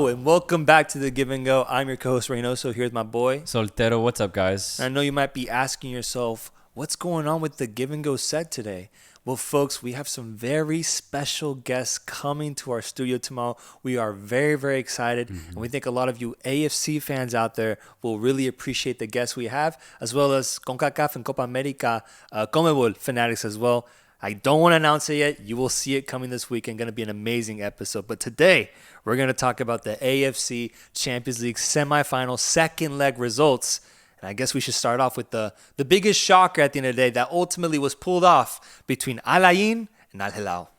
Hello and welcome back to The Give and Go. I'm your co-host Reynoso. Here's my boy Soltero. What's up, guys? And I know you might be asking yourself, what's going on with the Give and Go set today? Well, folks, we have some very special guests coming to our studio tomorrow. We are very, very excited. And we think a lot of you AFC fans out there will really appreciate the guests we have, as well as CONCACAF and Copa America Conmebol fanatics as well. I don't want to announce it yet. You will see it coming this weekend. Going to be an amazing episode. But today, we're going to talk about the AFC Champions League semifinal second leg results. And I guess we should start off with the biggest shocker at the end of the day that ultimately was pulled off between Al Ain and Al Hilal.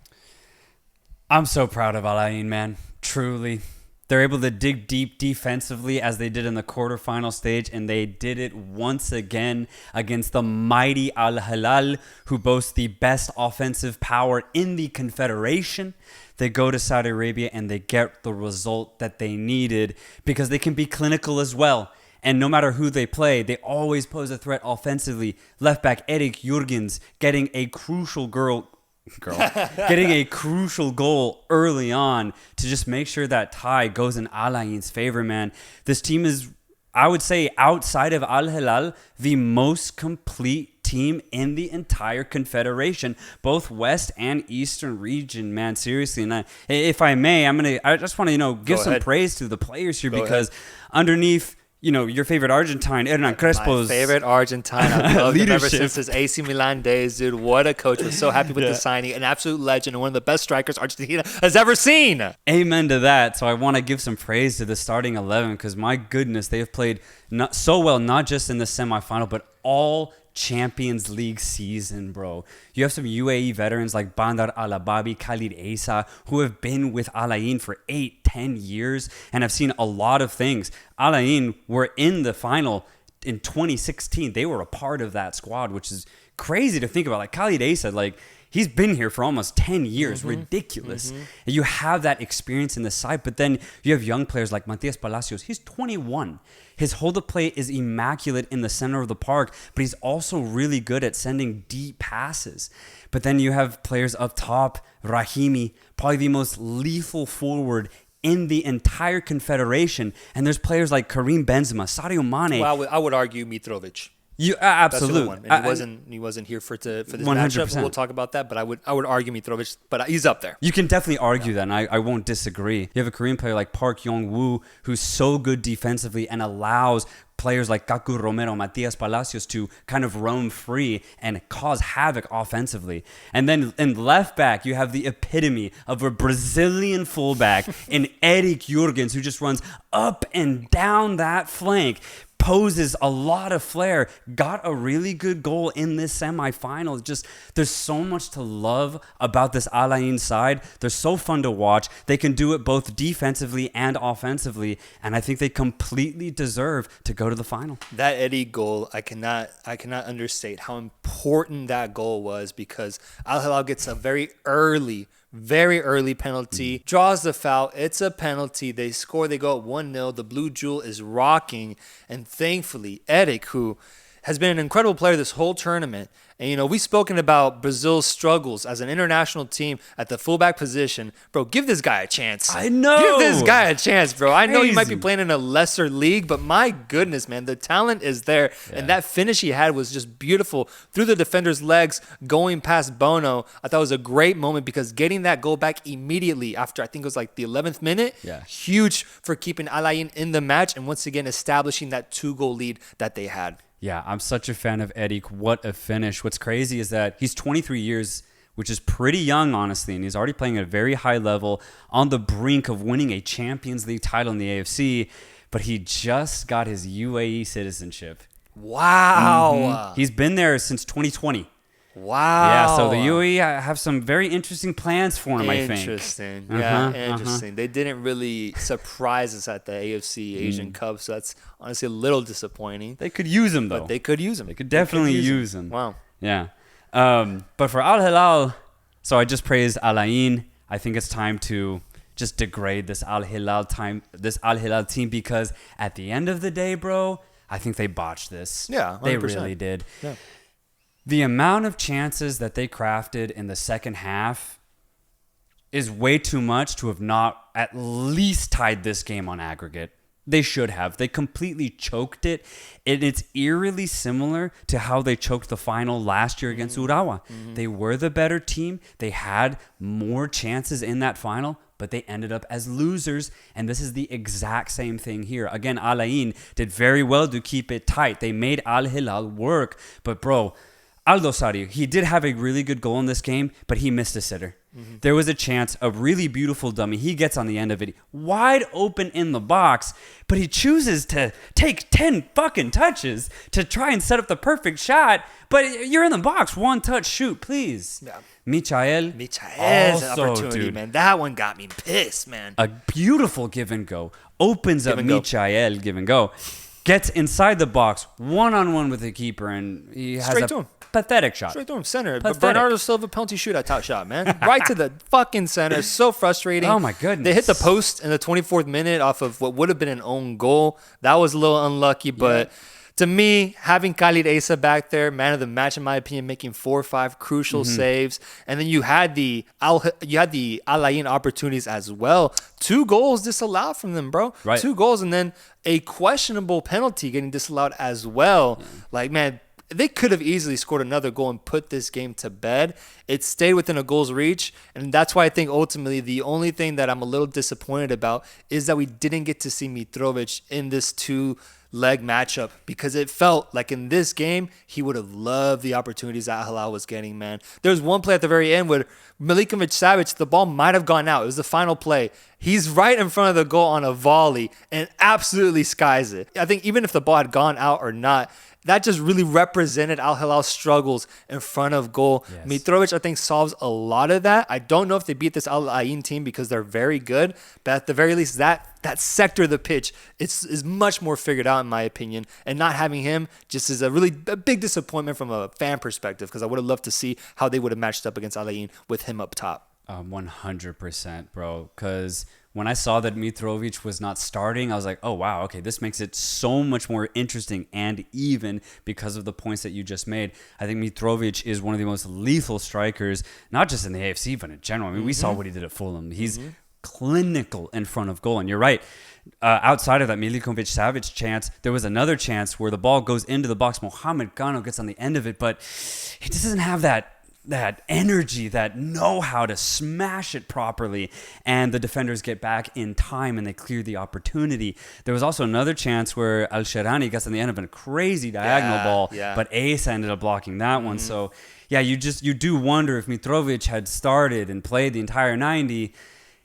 I'm so proud of Al Ain, man. Truly. They're able to dig deep defensively as they did in the quarterfinal stage, and they did it once again against the mighty Al Hilal, who boasts the best offensive power in the Confederation. They go to Saudi Arabia and they get the result that they needed because they can be clinical as well. And no matter who they play, they always pose a threat offensively. Left back Erik Jurgens getting a crucial goal early on to just make sure that tie goes in Al Ain's favor, man. This team is, I would say, outside of Al Hilal, the most complete team in the entire Confederation, both West and Eastern region, man. Seriously, and if I may, I just want to give some praise to the players here because underneath your favorite Argentine, Hernan Crespo's... My favorite Argentine. I've loved him ever since his AC Milan days, dude. What a coach. Was so happy with the signing. An absolute legend and one of the best strikers Argentina has ever seen. Amen to that. So I want to give some praise to the starting 11 because, my goodness, they have played not so well, not just in the semifinal, but all Champions League season, bro. You have some UAE veterans like Bandar Alababi, Khalid Asa, who have been with Al Ain for 8-10 years and have seen a lot of things. Al Ain were in the final in 2016. They were a part of that squad, which is crazy to think about. Like Khalid Asa, he's been here for almost 10 years. Ridiculous. And you have that experience in the side, but then you have young players like Matias Palacios. He's 21. His hold-up play is immaculate in the center of the park, but he's also really good at sending deep passes. But then you have players up top, Rahimi, probably the most lethal forward in the entire Confederation. And there's players like Karim Benzema, Sadio Mane. Well, I would argue Mitrovic. Absolutely. He wasn't here for this 100%. Matchup. We'll talk about that, but I would argue Mitrovic, but he's up there. You can definitely argue that, and I won't disagree. You have a Korean player like Park Yong-woo who's so good defensively and allows players like Kaku Romero, Matias Palacios to kind of roam free and cause havoc offensively. And then in left back, you have the epitome of a Brazilian fullback in Erik Jurgens, who just runs up and down that flank, poses a lot of flair, got a really good goal in this semifinal. Just, there's so much to love about this Al Ain side. They're so fun to watch. They can do it both defensively and offensively, and I think they completely deserve to go to the final. That Eddie goal, I cannot understate how important that goal was because Al Hilal gets a very early penalty, draws the foul. It's a penalty. They score. They go up 1-0. The Blue Jewel is rocking. And thankfully, Erik, who has been an incredible player this whole tournament. And, we've spoken about Brazil's struggles as an international team at the fullback position. Bro, give this guy a chance. I know. Give this guy a chance, bro. I know you might be playing in a lesser league, but my goodness, man, the talent is there. Yeah. And that finish he had was just beautiful. Through the defender's legs, going past Bono. I thought it was a great moment because getting that goal back immediately after, I think it was like the 11th minute, huge for keeping Al Ain in the match and once again establishing that 2-goal lead that they had. Yeah, I'm such a fan of Erik. What a finish. What's crazy is that he's 23 years, which is pretty young, honestly, and he's already playing at a very high level on the brink of winning a Champions League title in the AFC, but he just got his UAE citizenship. Wow. He's been there since 2020. Wow. Yeah, so the UAE have some very interesting plans for him, I think. Interesting. Yeah, interesting. They didn't really surprise us at the AFC Asian Cup, so that's honestly a little disappointing. They could use him, though. But they could use him. They could definitely use him. Wow. Yeah. But for Al Hilal, so I just praised Al Ain. I think it's time to just degrade this Al Hilal team because at the end of the day, bro, I think they botched this. Yeah, 100%. They really did. Yeah. The amount of chances that they crafted in the second half, is way too much to have not at least tied this game on aggregate. They should have. They completely choked it. And it's eerily similar to how they choked the final last year against Urawa. They were the better team. They had more chances in that final, but they ended up as losers. And this is the exact same thing here. Again, Al Ain did very well to keep it tight. They made Al Hilal work. But bro, Aldo Sario, he did have a really good goal in this game, but he missed a sitter. There was a chance, a really beautiful dummy. He gets on the end of it, wide open in the box, but he chooses to take 10 fucking touches to try and set up the perfect shot. But you're in the box. One touch, shoot, please. Yeah. Michael's opportunity, dude, man. That one got me pissed, man. A beautiful give and go. Opens up Michael, give and go. Gets inside the box, one-on-one with the keeper, and he has straight to him. Pathetic shot. Straight to him, center. But Bernardo Silva penalty shootout top shot, man. Right to the fucking center. So frustrating. Oh, my goodness. They hit the post in the 24th minute off of what would have been an own goal. That was a little unlucky, but to me, having Khalid Asa back there, man of the match, in my opinion, making 4 or 5 crucial saves. And then you had the Al Ain opportunities as well. 2 goals disallowed from them, bro. Right. 2 goals, and then a questionable penalty getting disallowed as well. Yeah. Like, man, they could have easily scored another goal and put this game to bed. It stayed within a goal's reach, and that's why I think ultimately the only thing that I'm a little disappointed about is that we didn't get to see Mitrovic in this 2-leg matchup, because it felt like in this game he would have loved the opportunities that Hilal was getting, man. There was one play at the very end where Milinkovic-Savic, the ball might have gone out. It was the final play. He's right in front of the goal on a volley and absolutely skies it. I think even if the ball had gone out or not, that just really represented Al Hilal's struggles in front of goal. Yes. Mitrovic, I think, solves a lot of that. I don't know if they beat this Al Ain team because they're very good, but at the very least, that sector of the pitch is much more figured out, in my opinion. And not having him just is a big disappointment from a fan perspective, because I would have loved to see how they would have matched up against Al Ain with him up top. 100%, bro. Because when I saw that Mitrovic was not starting, I was like, oh, wow, okay, this makes it so much more interesting and even because of the points that you just made. I think Mitrovic is one of the most lethal strikers, not just in the AFC, but in general. I mean, we saw what he did at Fulham. He's clinical in front of goal. And you're right. Outside of that Milinkovic-Savic chance, there was another chance where the ball goes into the box. Mohamed Gano gets on the end of it, but he just doesn't have that energy, that know-how to smash it properly, and the defenders get back in time and they clear the opportunity. There was also another chance where Al-Sharani gets on the end of a crazy diagonal ball, but Ace ended up blocking that one. So you do wonder if Mitrovic had started and played the entire 90.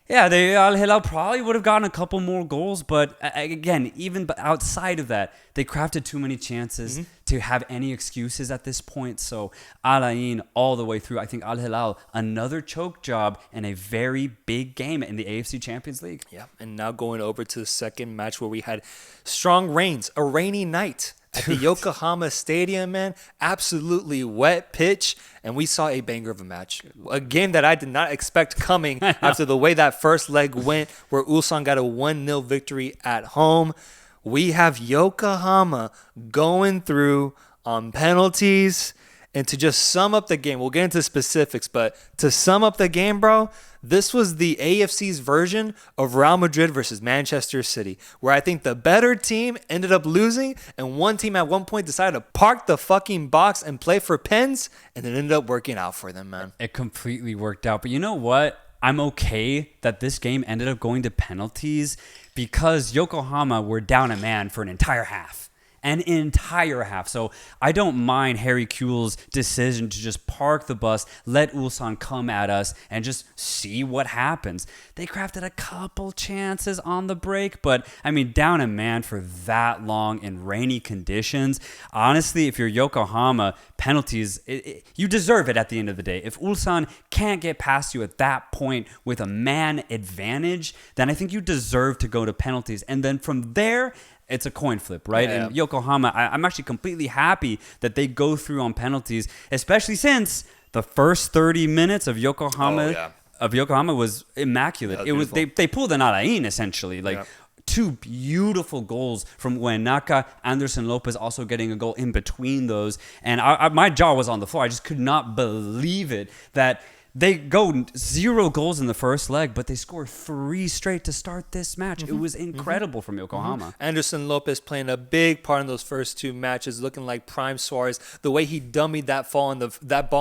Yeah, Al Hilal probably would have gotten a couple more goals, but again, even outside of that, they crafted too many chances to have any excuses at this point. So Al Ain all the way through. I think Al Hilal, another choke job and a very big game in the AFC Champions League. Yeah, and now going over to the second match where we had strong rains, a rainy night at the Yokohama Stadium, man. Absolutely wet pitch, and we saw a banger of a match. A game that I did not expect coming after the way that first leg went, where Ulsan got a 1-0 victory at home. We have Yokohama going through on penalties. And to just sum up the game, we'll get into specifics, but to sum up the game, bro, this was the AFC's version of Real Madrid versus Manchester City, where I think the better team ended up losing, and one team at one point decided to park the fucking box and play for pens, and it ended up working out for them, man. It completely worked out. But you know what? I'm okay that this game ended up going to penalties because Yokohama were down a man for an entire half. So I don't mind Harry Kuehl's decision to just park the bus, let Ulsan come at us, and just see what happens. They crafted a couple chances on the break, but I mean, down a man for that long in rainy conditions. Honestly, if you're Yokohama, penalties, you deserve it at the end of the day. If Ulsan can't get past you at that point with a man advantage, then I think you deserve to go to penalties. And then from there, it's a coin flip, right? Yeah. And Yokohama, I'm actually completely happy that they go through on penalties, especially since the first 30 minutes of Yokohama was immaculate. That was they pulled an Al Ain essentially, two beautiful goals from Uenaka, Anderson Lopez also getting a goal in between those, and my jaw was on the floor. I just could not believe it that They go 0 goals in the first leg, but they score 3 straight to start this match. It was incredible from Yokohama. Anderson Lopez playing a big part in those first 2 matches, looking like prime Suarez. The way he dummied that ball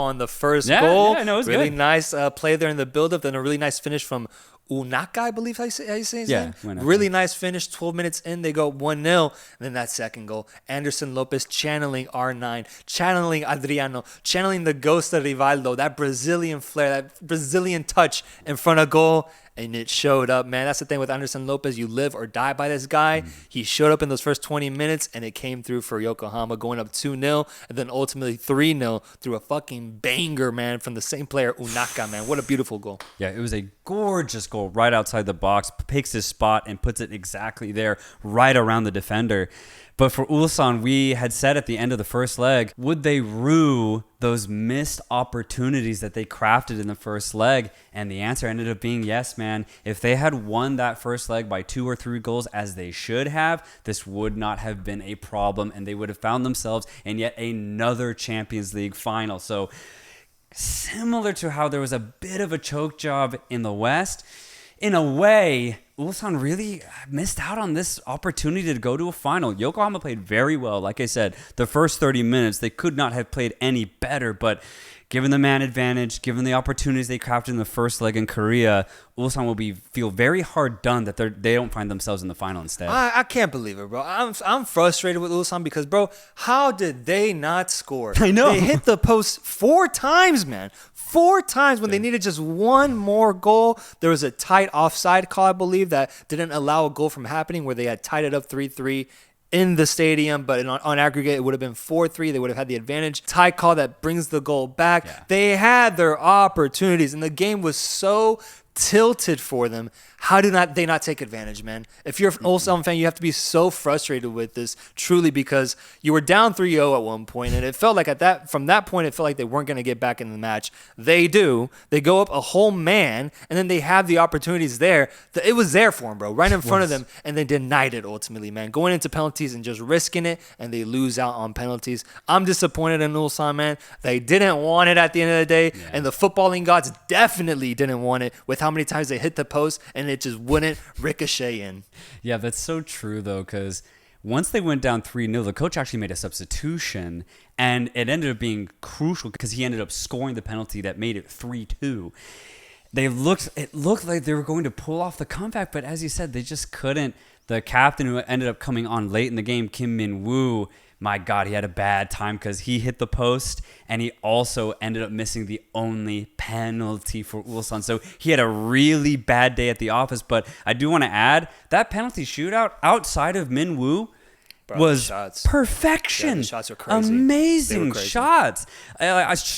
in the first goal, it was really good. Nice play there in the build-up. Then a really nice finish from Unaka, I believe how you say his name. Unaka. Really nice finish. 12 minutes in, they go 1-0. And then that second goal, Anderson Lopez channeling R9, channeling Adriano, channeling the ghost of Rivaldo, that Brazilian flair, that Brazilian touch in front of goal. And it showed up, man. That's the thing with Anderson Lopez. You live or die by this guy. He showed up in those first 20 minutes, and it came through for Yokohama, going up 2-0, and then ultimately 3-0 through a fucking banger, man, from the same player, Unaka, man. What a beautiful goal. Yeah, it was a gorgeous goal right outside the box, picks his spot and puts it exactly there, right around the defender. But for Ulsan, we had said at the end of the first leg, would they rue those missed opportunities that they crafted in the first leg? And the answer ended up being yes, man. If they had won that first leg by 2 or 3 goals as they should have, this would not have been a problem, and they would have found themselves in yet another Champions League final. So similar to how there was a bit of a choke job in the West, in a way, Ulsan really missed out on this opportunity to go to a final. Yokohama played very well. Like I said, the first 30 minutes, they could not have played any better. But given the man advantage, given the opportunities they crafted in the first leg in Korea, Ulsan will feel very hard done that they don't find themselves in the final instead. I can't believe it, bro. I'm frustrated with Ulsan because, bro, how did they not score? I know. They hit the post 4 times, man. 4 times when they needed just one more goal. There was a tight offside call, I believe, that didn't allow a goal from happening, where they had tied it up 3-3 in the stadium, but on aggregate, it would have been 4-3. They would have had the advantage. Tie call that brings the goal back. Yeah. They had their opportunities, and the game was so tilted for them. How do they not take advantage, man? If you're an Ulsan fan, you have to be so frustrated with this, truly, because you were down 3-0 at one point, and it felt like from that point, it felt like they weren't going to get back in the match. They do. They go up a whole man, and then they have the opportunities there. It was there for them, bro, right in front of them, and they denied it ultimately, man. Going into penalties and just risking it, and they lose out on penalties. I'm disappointed in Ulsan, man. They didn't want it at the end of the day, and the footballing gods definitely didn't want it with how many times they hit the post, and it just wouldn't ricochet in. Yeah, that's so true, though, because once they went down 3-0, the coach actually made a substitution, and it ended up being crucial because he ended up scoring the penalty that made it 3-2. It looked like they were going to pull off the comeback, but as you said, they just couldn't. The captain who ended up coming on late in the game, Kim Min-woo, my God, he had a bad time because he hit the post and he also ended up missing the only penalty for Ulsan. So he had a really bad day at the office. But I do want to add, that penalty shootout outside of Min-woo was perfection. Yeah, the shots were crazy. Amazing Crazy. shots.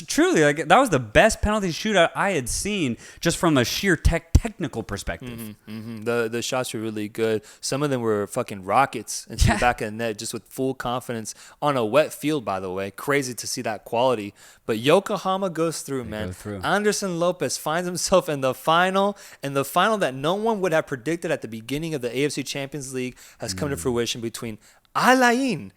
Truly, that was the best penalty shootout I had seen, just from a sheer technical perspective. The shots were really good. Some of them were fucking rockets into the back of the net, just with full confidence on a wet field, by the way. Crazy to see that quality. But Yokohama goes through, man. Anderson Lopez finds himself in the final, and the final that no one would have predicted at the beginning of the AFC Champions League has come to fruition between Alain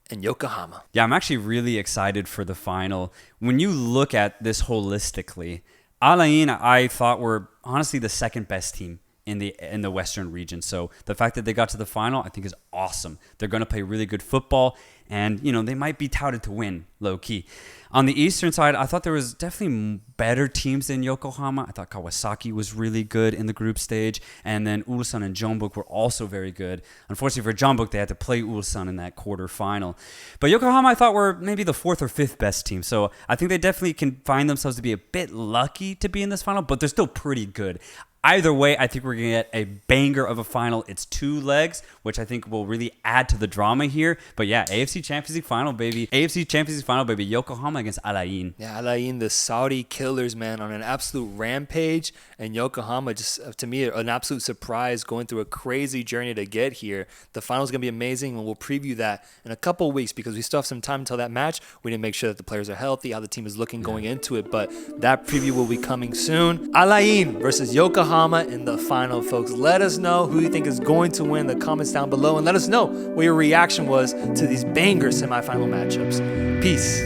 and Yokohama. Yeah, I'm actually really excited for the final. When you look at this holistically, Alain, I thought, were honestly the second best team in the Western region. So the fact that they got to the final, I think, is awesome. They're going to play really good football, and they might be touted to win, low key. On the Eastern side, I thought there was definitely better teams than Yokohama. I thought Kawasaki was really good in the group stage, and then Ulsan and Jeonbuk were also very good. Unfortunately for Jeonbuk, they had to play Ulsan in that quarterfinal. But Yokohama, I thought, were maybe the 4th or 5th best team. So I think they definitely can find themselves to be a bit lucky to be in this final, but they're still pretty good. Either way, I think we're going to get a banger of a final. It's 2 legs, which I think will really add to the drama here. But yeah, AFC Champions League final, baby. AFC Champions League final, baby. Yokohama against Alain. Yeah, Alain, the Saudi killers, man, on an absolute rampage. And Yokohama, just to me, an absolute surprise, going through a crazy journey to get here. The final's going to be amazing, and we'll preview that in a couple of weeks because we still have some time until that match. We need to make sure that the players are healthy, how the team is looking going into it. But that preview will be coming soon. Alain versus Yokohama in the final, folks. Let us know who you think is going to win in the comments down below, and let us know what your reaction was to these banger semifinal matchups. Peace.